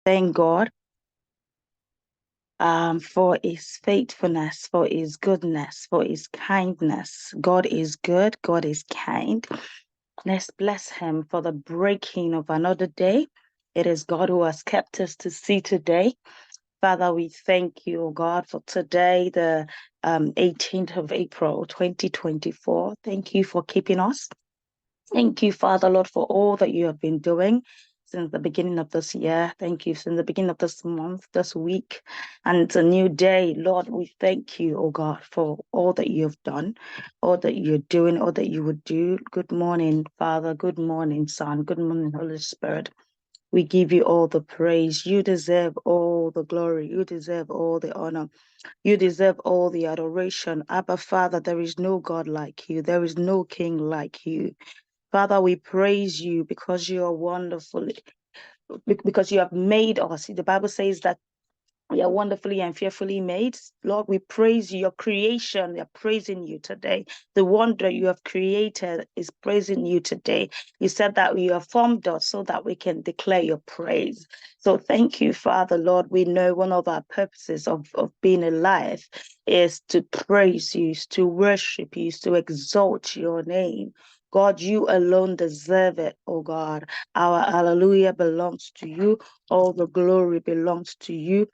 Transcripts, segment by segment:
thank God for his faithfulness, for his goodness, for his kindness. God is good, God is kind. Let's bless him for the breaking of another day. It is God who has kept us to see today. Father, we thank you, oh God, for today, the 18th of April, 2024. Thank you for keeping us. Thank you, Father, Lord, for all that you have been doing since the beginning of this year. Thank you since the beginning of this month, this week, and it's a new day. Lord, we thank you, oh God, for all that you have done, all that you're doing, all that you would do. Good morning, Father. Good morning, Son. Good morning, Holy Spirit. We give you all the praise. You deserve all the glory. You deserve all the honor. You deserve all the adoration. Abba, Father, there is no God like you. There is no King like you. Father, we praise you because you are wonderful, because you have made us. The Bible says that we are wonderfully and fearfully made. Lord, we praise you. Your creation, we are praising you today. The wonder you have created is praising you today. You said that you have formed us so that we can declare your praise. So thank you, Father, Lord. We know one of our purposes of being alive is to praise you, is to worship you, is to exalt your name. God, you alone deserve it, oh God. Our hallelujah belongs to you. All the glory belongs to you.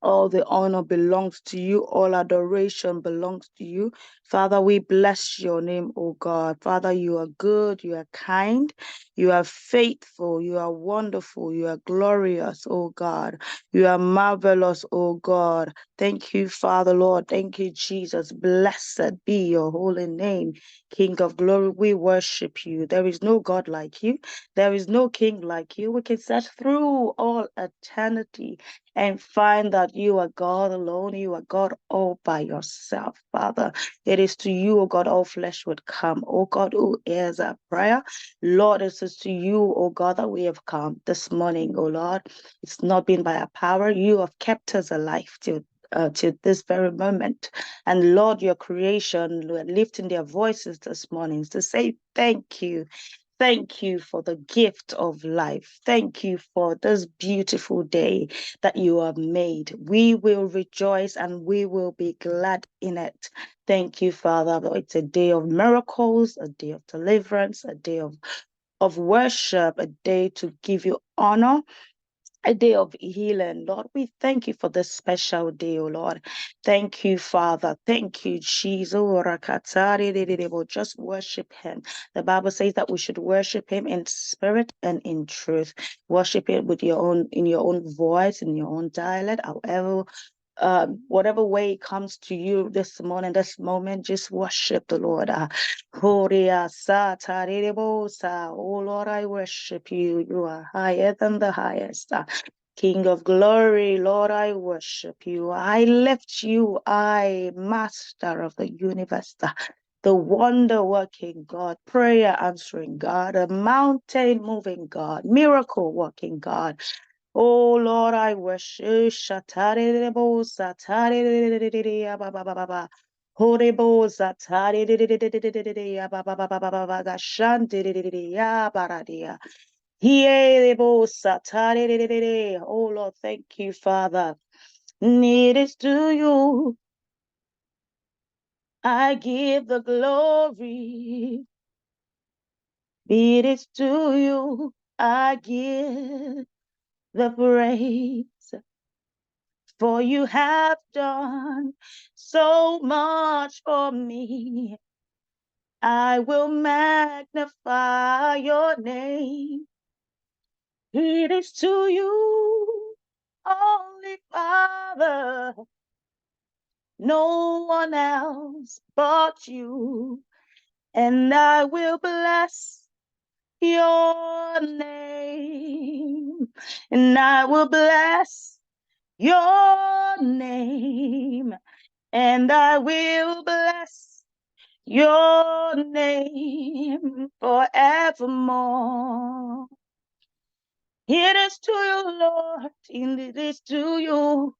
All the honor belongs to you. All adoration belongs to you. Father, we bless your name, oh God. Father, you are good. You are kind. You are faithful. You are wonderful. You are glorious, oh God. You are marvelous, oh God. Thank you, Father, Lord. Thank you, Jesus. Blessed be your holy name, King of glory. We worship you. There is no God like you. There is no King like you. We can search through all eternity and find that you are God alone. You are God all by yourself, Father. It is to you, O God, all flesh would come. O God, who hears our prayer. Lord, it is to you, O God, that we have come this morning, O Lord. It's not been by our power. You have kept us alive till this very moment. And Lord, your creation, we're lifting their voices this morning to say thank you. Thank you for the gift of life. Thank you for this beautiful day that you have made. We will rejoice and we will be glad in it. Thank you, Father. It's a day of miracles, a day of deliverance, a day of worship, a day to give you honor, a day of healing. Lord, we thank you for this special day, oh Lord. Thank you, Father. Thank you, Jesus. We'll just worship him. The Bible says that we should worship him in spirit and in truth. Worship it with in your own voice, in your own dialect, however whatever way it comes to you this morning, this moment, just worship the Lord. Oh Lord, I worship you. You are higher than the highest. King of glory, Lord, I worship you. I lift you, Master of the universe, the wonder working God, prayer answering God, a mountain moving God, miracle working God. Oh Lord, I worship Shatarebo Satari Baba. Horebo Satari Baba Gashanti Baradia. Hierebo Satari. Oh Lord, thank you, Father. It is to you I give the glory. It is to you I give the praise. For you have done so much for me. I will magnify your name. It is to you, only Father, no one else but you. And I will bless your name. And I will bless your name. And I will bless your name forevermore. It is to you, Lord, and it is to you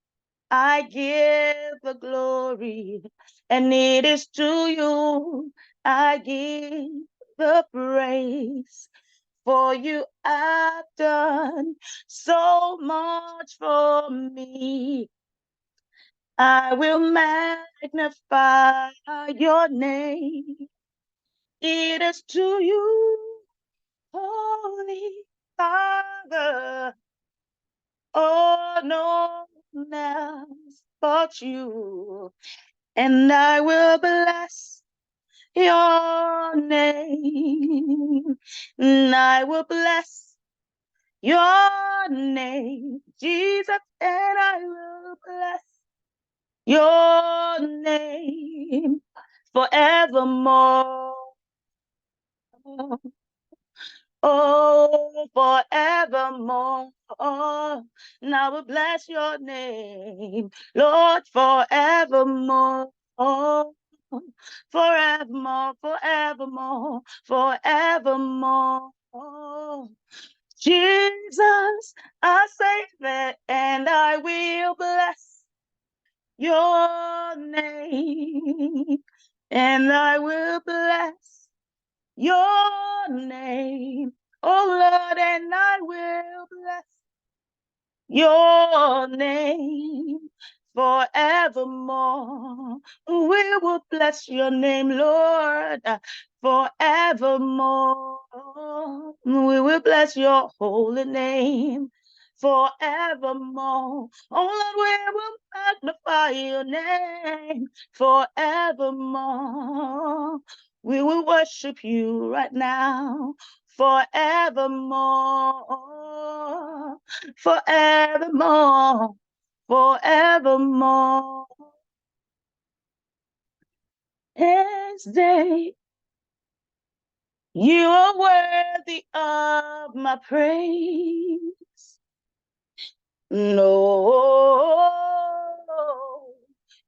I give the glory, and it is to you I give the praise. for you have done so much for me. I will magnify your name. It is to you, Holy Father, oh, no one else but you. And I will bless your name. And I will bless your name, Jesus, and I will bless your name forevermore. Oh, forevermore. And I will bless your name, Lord, forevermore. Oh, forevermore, forevermore, forevermore. Oh, Jesus, I say that, and I will bless your name, and I will bless your name, oh Lord, and I will bless your name forevermore. We will bless your name, Lord, forevermore. We will bless your holy name forevermore. Oh Lord, we will magnify your name forevermore. We will worship you right now forevermore, forevermore, forevermore. As day, you are worthy of my praise. No,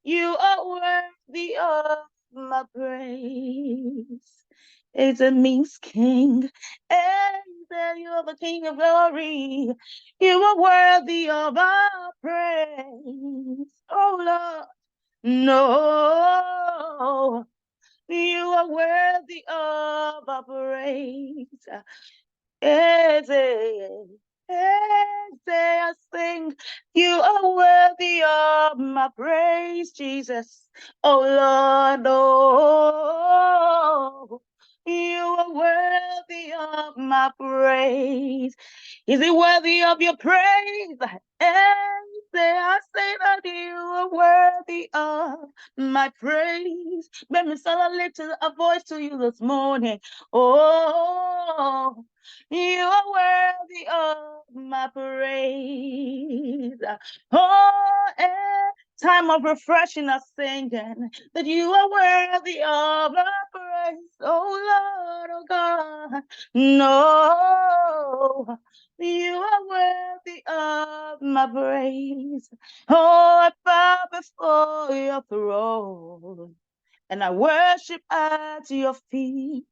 you are worthy of my praise. Is a means king, and you're the King of glory. You are worthy of our praise. Oh Lord, no, you are worthy of our praise. Eze, I sing, you are worthy of my praise, Jesus. Oh Lord, oh, you are worthy of my praise. Is he worthy of your praise? I say that you are worthy of my praise. Let me lift a voice to you this morning. Oh, you are worthy of my praise. Oh, time of refreshing us singing that you are worthy of our praise. Oh Lord, oh God, no, you are worthy of my praise. Oh, I bow before your throne and I worship at your feet.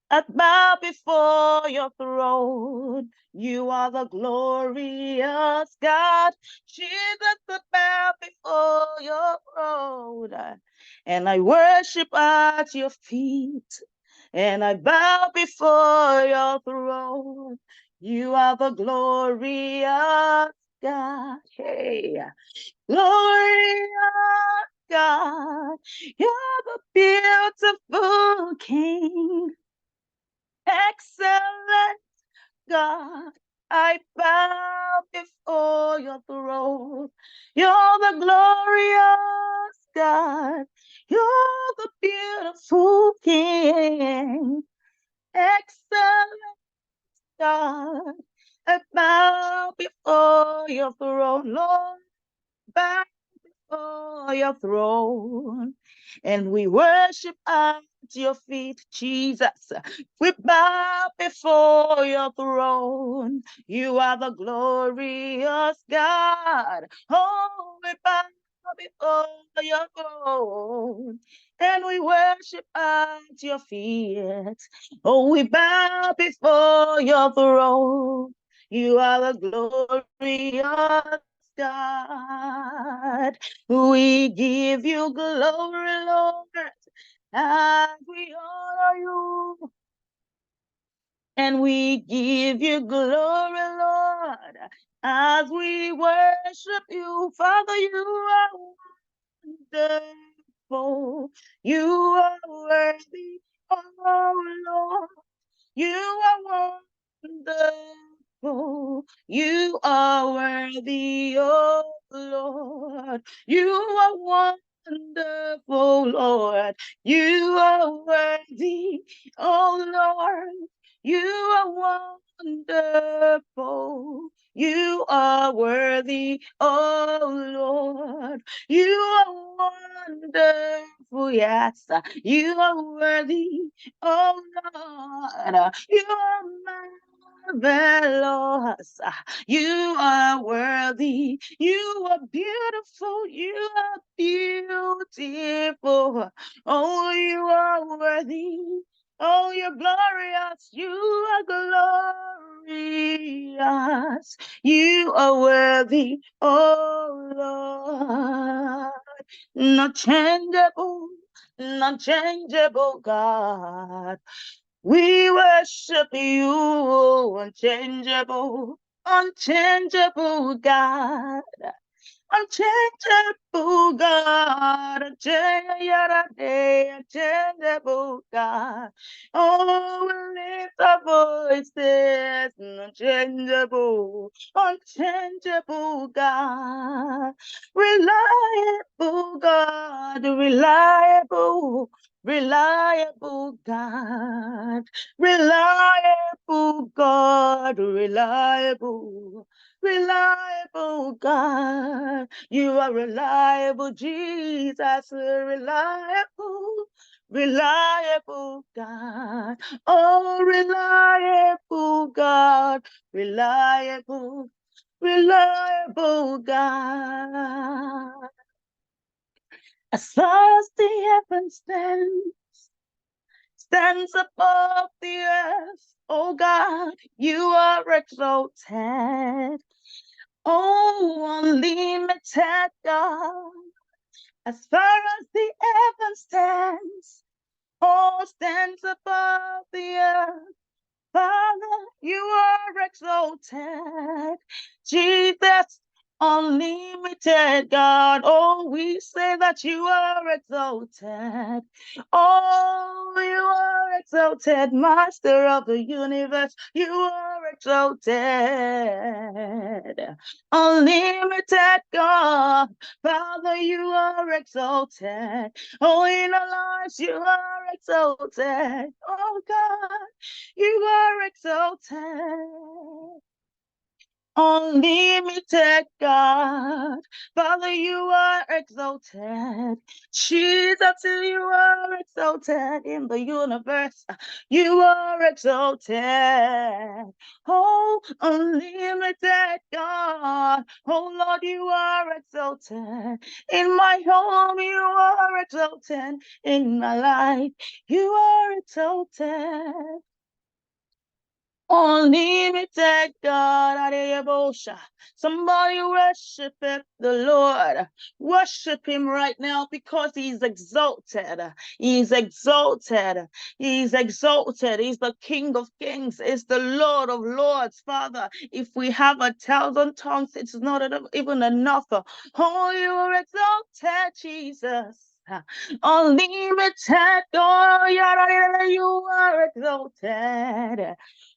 I bow before your throne. You are the glorious God. Jesus, I bow before your throne. And I worship at your feet. And I bow before your throne. You are the glorious God. Hey, glorious God. You're the beautiful King. Excellent God, I bow before your throne. You're the glorious God. You're the beautiful King. Excellent God, I bow before your throne, Lord. Bow before your throne, and we worship at your feet, Jesus. We bow before your throne. You are the glorious God. Oh, we bow before your throne, and we worship at your feet. Oh, we bow before your throne. You are the glorious God. We give you glory, Lord, and we honor you. And we give you glory, Lord, as we worship you. Father, you are wonderful. You are worthy, oh Lord. You are wonderful. You are worthy, oh Lord. You are wonderful, Lord. You are worthy, oh Lord. You are wonderful. You are worthy, oh Lord. You are wonderful, yes. You are worthy, oh Lord. You are marvelous. You are worthy. You are beautiful. You are beautiful. Oh, you are worthy. Oh, you're glorious. You are glorious. You are worthy, oh Lord. Not changeable, not changeable God. We worship you, unchangeable, unchangeable God. Unchangeable God, unchangeable God. Oh, we lift our voices, unchangeable, unchangeable God. Reliable God, reliable, reliable God. Reliable God, reliable. Reliable God, you are reliable, Jesus, reliable, reliable God, oh, reliable God, reliable, reliable God. As far as the heavens stands above the earth, oh God, you are exalted. Oh, unlimited God, as far as the heaven stands, oh, stands above the earth. Father, you are exalted. Jesus, unlimited God. Oh, we say that you are exalted. Oh, you are exalted, Master of the universe. You are exalted. Unlimited God. Father, you are exalted. Oh, in our lives, you are exalted. Oh, God. You are exalted, unlimited God. Father, you are exalted. Jesus, you are exalted in the universe. You are exalted. Oh, unlimited God. Oh, Lord, you are exalted. In my home, you are exalted. In my life, you are exalted. Unlimited God, Adeyabosha. Somebody worship the Lord. Worship him right now because he's exalted. He's exalted. He's exalted. He's the King of Kings. He's the Lord of Lords. Father, if we have 1,000 tongues, it's not even enough. Oh, you are exalted, Jesus. Unlimited God, you are exalted.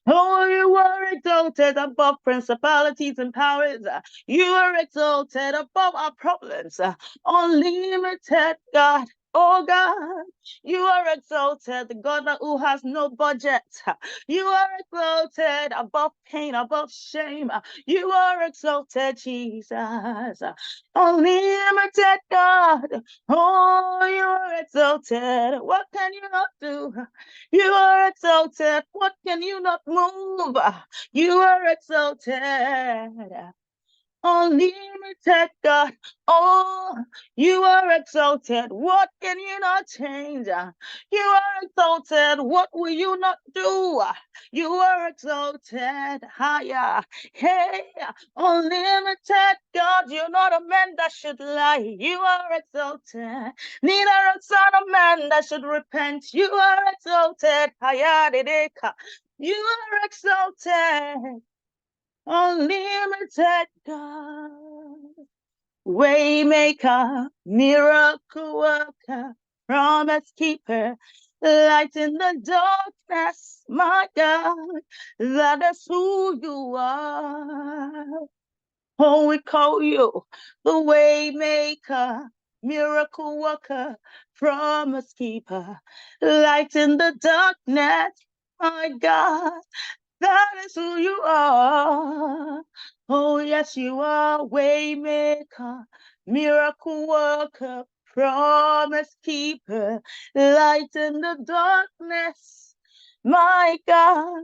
Oh, you are exalted above principalities and powers. You are exalted above our problems. Unlimited God. Oh God, you are exalted, the God who has no budget. You are exalted above pain, above shame. You are exalted, Jesus. Unlimited God. Oh, you are exalted. What can you not do? You are exalted. What can you not move? You are exalted. unlimited God. Oh, you are exalted. What can you not change? You are exalted. What will you not do? You are exalted higher. Hey, unlimited God, you're not a man that should lie. You are exalted. Neither a son of man that should repent. You are exalted higher. You are exalted. Unlimited God, Waymaker, miracle worker, promise keeper, light in the darkness, my God, that is who you are. Oh, we call you the Waymaker, miracle worker, promise keeper, light in the darkness, my God. That is who you are. Oh, yes, you are waymaker, miracle worker, promise keeper, light in the darkness. My God,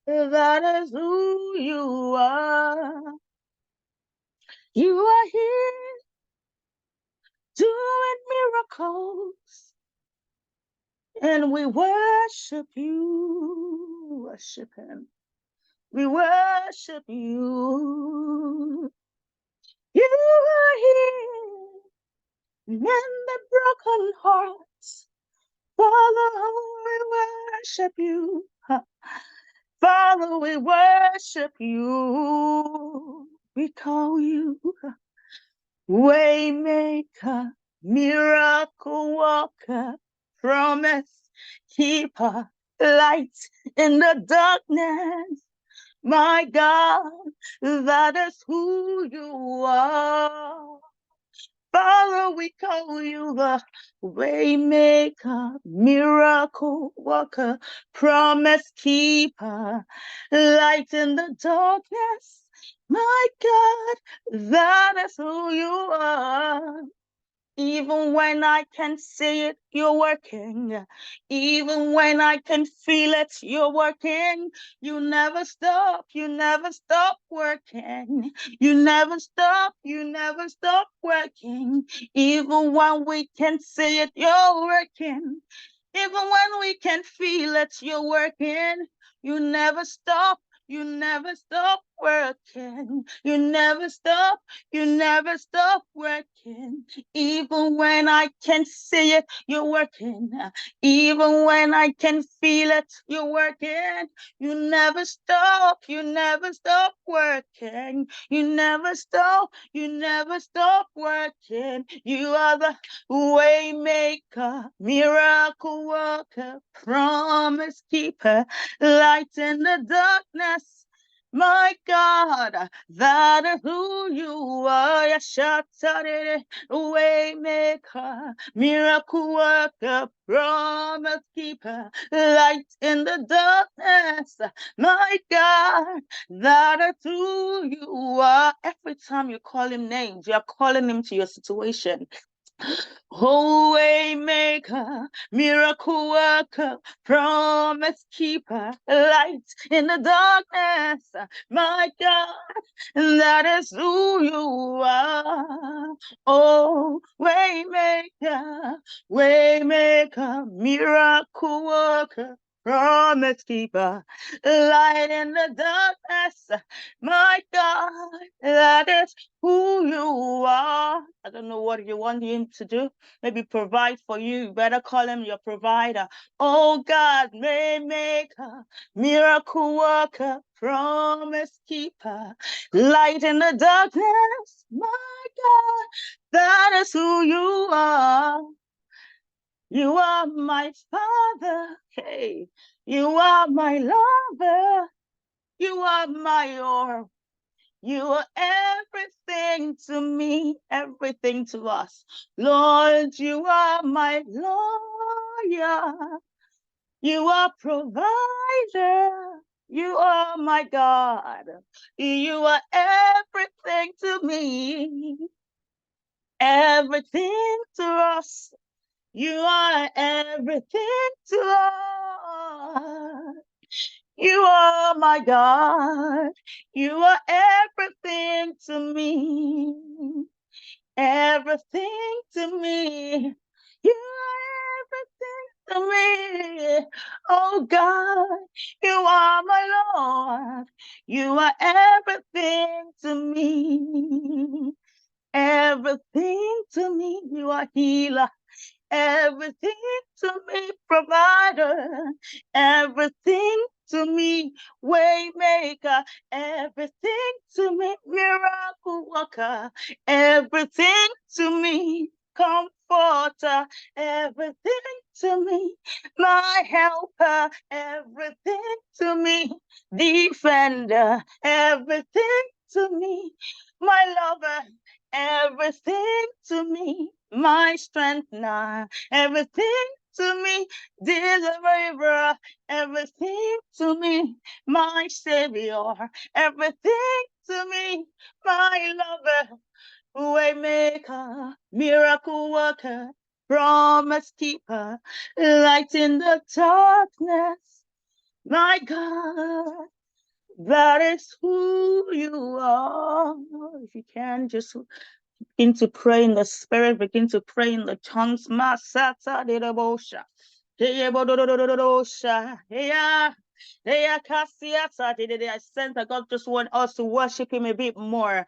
that is who you are. You are here doing miracles, and we worship you. Worship him. We worship you. You are here, mend the broken hearts. Father, we worship you. Father, we worship you. We call you Waymaker, miracle worker, promise keeper, light in the darkness. My God, that is who you are. Father, we call you the Waymaker, miracle worker, promise keeper, light in the darkness. My God, that is who you are. Even when I can see it, you're working. Even when I can feel it, you're working. You never stop, you never stop working. You never stop working. Even when we can see it, you're working. Even when we can feel it, you're working. You never stop. You never stop working. You never stop working. Even when I can see it, you're working. Even when I can feel it, you're working. You never stop working. You never stop working. You are the Waymaker, miracle worker, promise keeper, light in the darkness. My God, that is who you are. Yashatare, Waymaker, miracle worker, promise keeper, light in the darkness. My God, that is who you are. Every time you call him names, you're calling him to your situation. Oh, Waymaker, miracle worker, promise keeper, light in the darkness. My God, that is who you are. Oh, Waymaker, Waymaker, miracle worker, promise keeper, light in the darkness. My God, that is who you are. I don't know what you want him to do. Maybe provide for you. You better call him your provider. Oh God, Waymaker, miracle worker, promise keeper, light in the darkness. My God, that is who you are. You are my Father. Hey, you are my lover. You are my all. You are everything to me, everything to us. Lord, you are my lawyer. You are provider. You are my God. You are everything to me, everything to us. You are everything to us. You are my God. You are everything to me. Everything to me. You are everything to me. Oh God, you are my Lord. You are everything to me. Everything to me. You are healer. Everything to me, provider. Everything to me, waymaker. Everything to me, miracle worker. Everything to me, comforter. Everything to me, my helper. Everything to me, defender. Everything to me, my lover. Everything to me, my strength now. Everything to me, deliverer. Everything to me, my savior. Everything to me, my lover. Waymaker, miracle worker, promise keeper, light in the darkness. My God, that is who you are. If you can, just begin to pray in the spirit, begin to pray in the tongues. Masata de debosha. I sense that God just wants us to worship Him a bit more.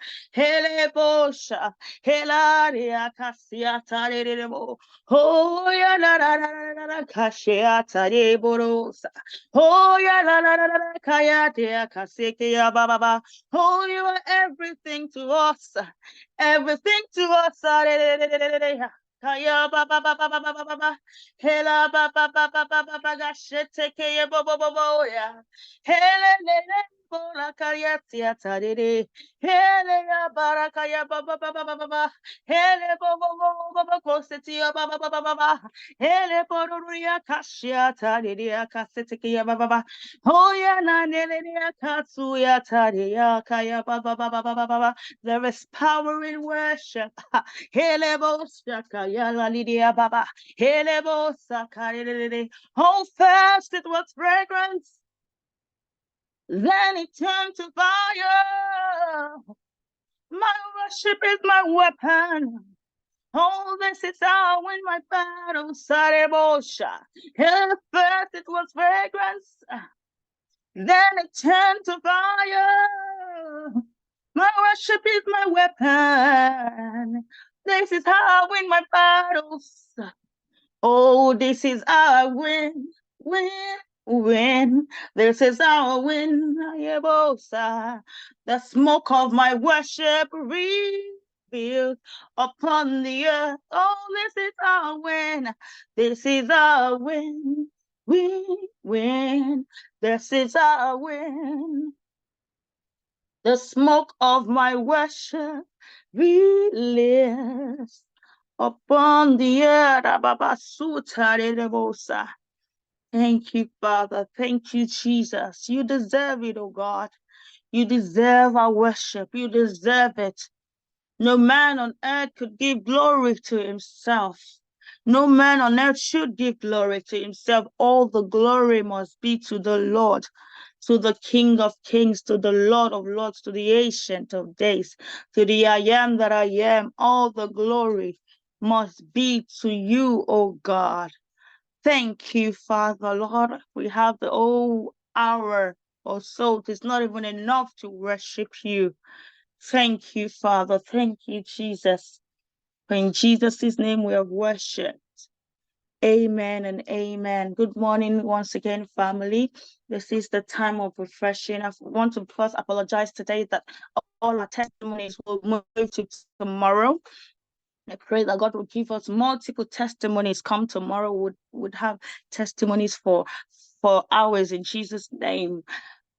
Oh ya la la la la la kashiata de borosa. Oh ya la la la la kaya de kaseke ya baba. Oh, you are everything to us. Everything to us. Kaya ba ba ba ba ba ba ba ba. Hela ba ba ba ba ba ba ba ga shete ke ye bo bo bo bo ya. Hele le le bo la kaya tia ta de de. Hele ya bara kaya ba ba ba ba ba ba ba. Hele bo bo bo bo bo ko se tia ba ba ba ba ba ba. Hele bo ru ya kashia ta de de ya kasete ke ya ba ba ba. Oh ya na ne le ya katsu ya ta de ya kaya ba ba ba ba ba ba ba. There is power in worship. Helebo Shakaya Lidia Baba. Helebo Sakari. Oh, first it was fragrance, then it turned to fire. My worship is my weapon. Oh, this is how I win my battle. Sarebosha. First it was fragrance, then it turned to fire. My worship is my weapon. This is how I win my battles. Oh, this is how I win, win. This is how I win. The smoke of my worship revealed upon the earth. Oh, this is how I win. This is how I win, win. This is how I win. The smoke of my worship release upon the earth. Thank you, Father. Thank you, Jesus. You deserve it, oh God. You deserve our worship. You deserve it. No man on earth could give glory to himself. No man on earth should give glory to himself. All the glory must be to the Lord, to the King of Kings, to the Lord of Lords, to the Ancient of Days, to the I am that I am. All the glory must be to you, O God. Thank you, Father, Lord. We have the whole hour or so. It's not even enough to worship you. Thank you, Father. Thank you, Jesus. In Jesus' name we have worshipped. Amen and amen. Good morning once again, family. This is the time of refreshing. I want to first apologize today that all our testimonies will move to tomorrow. I pray that God will give us multiple testimonies. Come tomorrow, would have testimonies for hours in Jesus' name.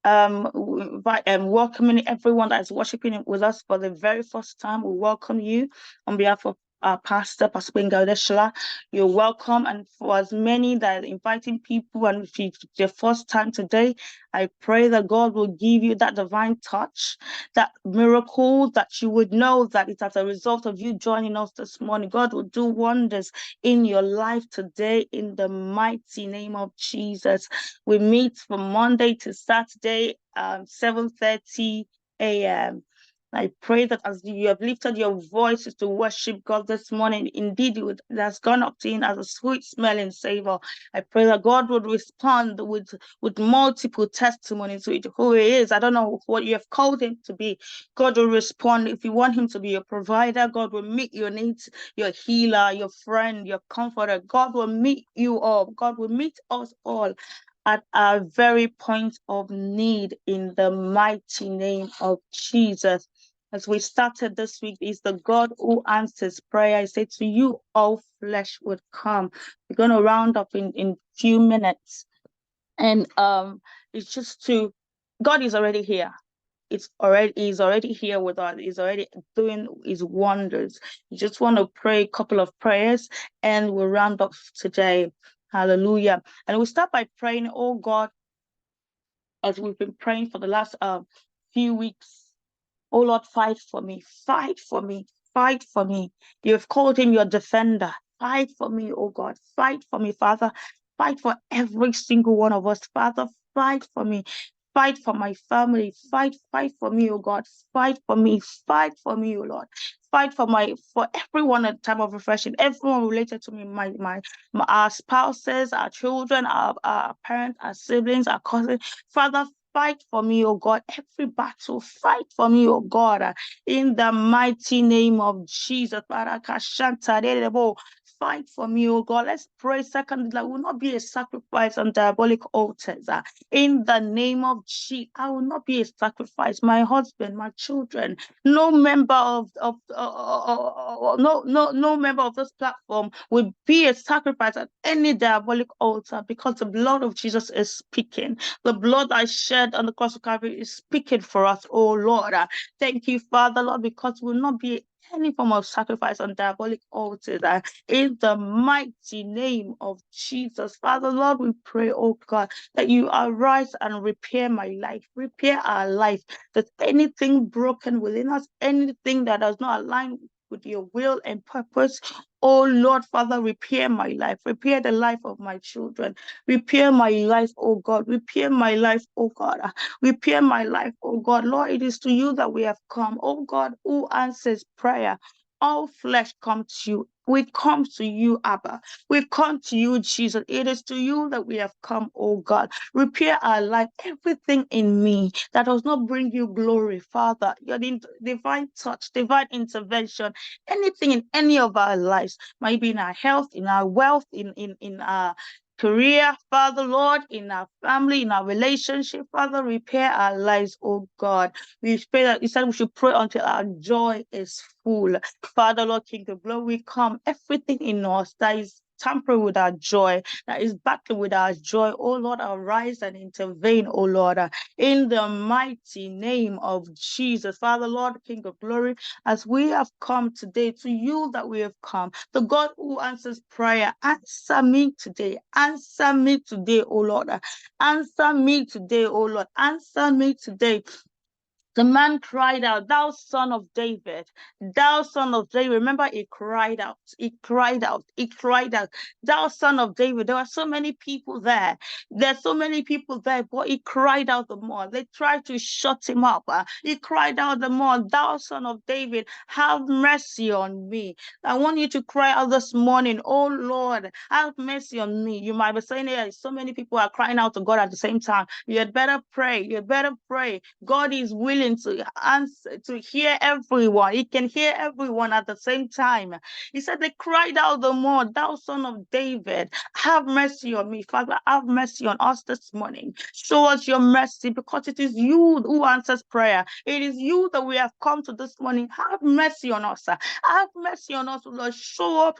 Welcoming everyone that is worshiping with us for the very first time. We welcome you on behalf of Pastor Benga Odeshla. You're welcome. And for as many that are inviting people, and if it's your first time today, I pray that God will give you that divine touch, that miracle, that you would know that it's as a result of you joining us this morning. God will do wonders in your life today in the mighty name of Jesus. We meet from Monday to Saturday, 7:30 a.m. I pray that as you have lifted your voices to worship God this morning, indeed it has gone up to Him as a sweet smelling savor. I pray that God would respond with multiple testimonies with who He is. I don't know what you have called Him to be. God will respond. If you want Him to be your provider, God will meet your needs, your healer, your friend, your comforter. God will meet you all. God will meet us all at our very point of need in the mighty name of Jesus. As we started this week, is the God who answers prayer. I say to you, all flesh would come. We're going to round up in few minutes. And it's just to, God is already here. He's already here with us. He's already doing His wonders. You just want to pray a couple of prayers and we'll round up today. Hallelujah. And we'll start by praying, oh God, as we've been praying for the last few weeks. Oh Lord, fight for me, fight for me, fight for me. You have called Him your defender. Fight for me, oh God, fight for me, Father. Fight for every single one of us, Father. Fight for me. Fight for my family. Fight for me, oh God. Fight for me. Fight for me, oh Lord. Fight for everyone at time of refreshing, everyone related to me, our spouses, our children, our parents, our siblings, our cousins. Father, fight for me, oh God. Every battle, fight for me, oh God. In the mighty name of Jesus. Fight for me, oh God. Let's pray. Secondly, that will not be a sacrifice on diabolic altars. In the name of Jesus, I will not be a sacrifice. My husband, my children, no member of no member of this platform will be a sacrifice at any diabolic altar, because the blood of Jesus is speaking. The blood I shed on the cross of Calvary is speaking for us, oh Lord. Thank you, Father, Lord, because we will not be any form of sacrifice on diabolic altars. In the mighty name of Jesus, Father, Lord, we pray, oh God, that you arise and repair my life, repair our life, that anything broken within us, anything that does not align with your will and purpose, oh Lord, Father, repair my life, repair the life of my children, repair my life, oh God, repair my life, oh God, repair my life, oh God. Lord, it is to you that we have come, oh God, who answers prayer. All flesh come to you. We come to you, Abba. We come to you, Jesus. It is to you that we have come, oh God. Repair our life, everything in me that does not bring you glory, Father. Your divine touch, divine intervention, anything in any of our lives, maybe in our health, in our wealth, in our career, Father, Lord, in our family, in our relationship, Father, repair our lives, oh God. We pray that you said we should pray until our joy is full. Father, Lord, King of glory, we come, everything in us that is tampering with our joy, that is battling with our joy, oh Lord, arise and intervene, oh Lord, in the mighty name of Jesus. Father, Lord, King of glory, as we have come today, to you that we have come, the God who answers prayer, answer me today, oh Lord, answer me today, oh Lord, answer me today. The man cried out, thou son of David, thou son of David. Remember, he cried out, thou son of David. There are so many people there. There's so many people there, but he cried out the more. They tried to shut him up. He cried out the more, thou son of David, have mercy on me. I want you to cry out this morning, oh Lord, have mercy on me. You might be saying, yeah, so many people are crying out to God at the same time. You had better pray. You had better pray. God is willing to answer, to hear everyone. He can hear everyone at the same time. He said they cried out the more, thou son of David, have mercy on me. Father, have mercy on us this morning. Show us your mercy, because it is you who answers prayer. It is you that we have come to this morning. Have mercy on us. Have mercy on us, Lord. Show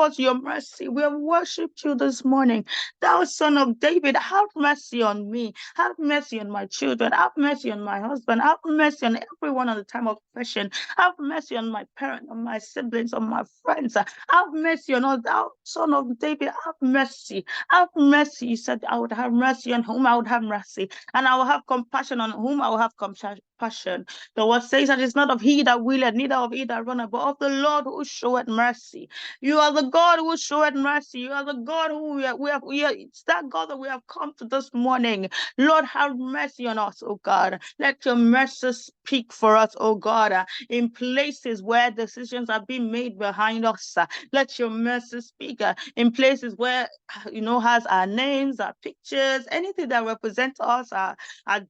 us your mercy. We have worshipped you this morning. Thou son of David, have mercy on me. Have mercy on my children. Have mercy on my husband. Have Have mercy on everyone on the time of oppression. Have mercy on my parents, on my siblings, on my friends. Have mercy on us, thou son of David. Have mercy. Have mercy. You said, I would have mercy on whom I would have mercy, and I will have compassion on whom I will have compassion. The word says that it's not of he that willeth, neither of he that runneth, but of the Lord who showeth mercy. You are the God who showeth mercy. You are the God who it's that God that we have come to this morning. Lord, have mercy on us, oh God. Let your mercy speak for us, oh God, in places where decisions are being made behind us. Let your mercy speak in places where, has our names, our pictures, anything that represents us, our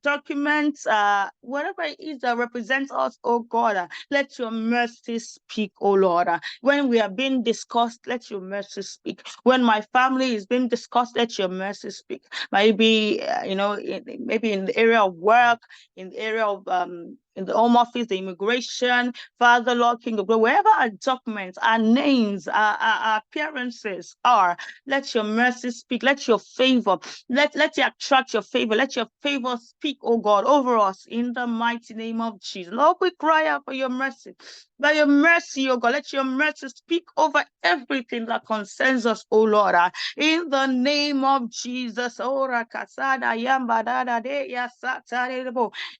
documents, whatever it is that represents us, oh God. Let your mercy speak, oh Lord. When we are being discussed, let your mercy speak. When my family is being discussed, let your mercy speak. Maybe, maybe in the area of work, in the area of in the Home Office, the immigration, Father, Lord, King of Glory, wherever our documents, our names, our appearances are, let your mercy speak. Let your favor, let you attract your favor. Let your favor speak, oh God, over us in the mighty name of Jesus. Lord, we cry out for your mercy. By your mercy, oh God, let your mercy speak over everything that concerns us, oh Lord. In the name of Jesus.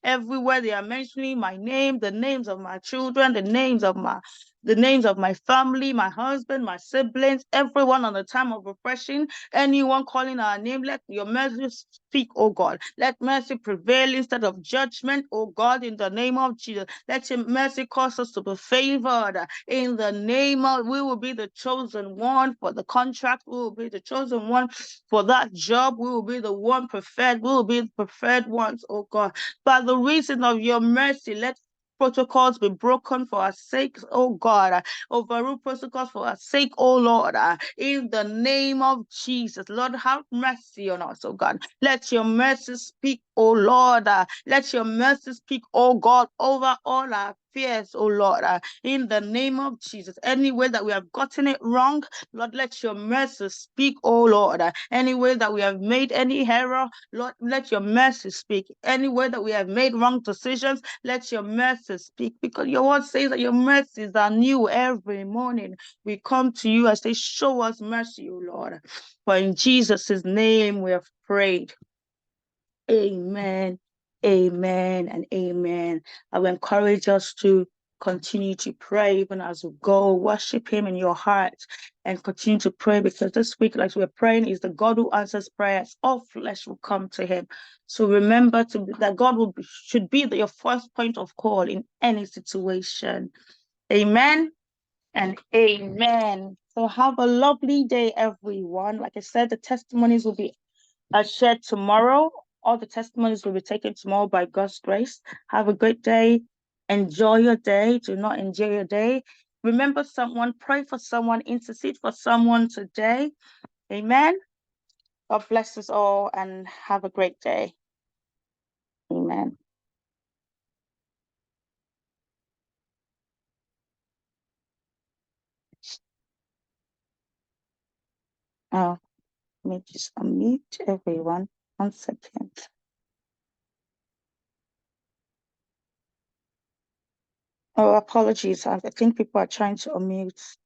Everywhere they are mentioning my name, the names of my children, the names of my family, my husband, my siblings, everyone on the time of oppression, anyone calling our name, let your mercy speak, oh God. Let mercy prevail instead of judgment, oh God, in the name of Jesus. Let your mercy cause us to be favored. In the name of, we will be the chosen one for the contract. We will be the chosen one for that job. We will be the one preferred. We will be the preferred ones, oh God. By the reason of your mercy, let protocols be broken for our sakes, oh God. Overrule protocols for our sake, oh Lord. In the name of Jesus, Lord, have mercy on us, oh God. Let your mercy speak, oh Lord. Let your mercy speak, oh God, over all our fears, oh Lord. In the name of Jesus, any way that we have gotten it wrong, Lord, let your mercy speak, oh Lord. Any way that we have made any error, Lord, let your mercy speak. Any way that we have made wrong decisions, let your mercy speak. Because your word says that your mercies are new every morning. We come to you and say, show us mercy, O Lord. For in Jesus' name we have prayed. Amen, amen, and amen. I will encourage us to continue to pray even as we go. Worship him in your heart and continue to pray, because this week, like we're praying, is the God who answers prayers. All flesh will come to him. So remember that God should be your first point of call in any situation. Amen and amen. So have a lovely day, everyone. Like I said, the testimonies will be shared tomorrow. All the testimonies will be taken tomorrow by God's grace. Have a great day. Enjoy your day. Do not enjoy your day. Remember someone, pray for someone, intercede for someone today. Amen. God bless us all and have a great day. Amen. Oh, let me just unmute everyone. 1 second. Oh, apologies. I think people are trying to unmute.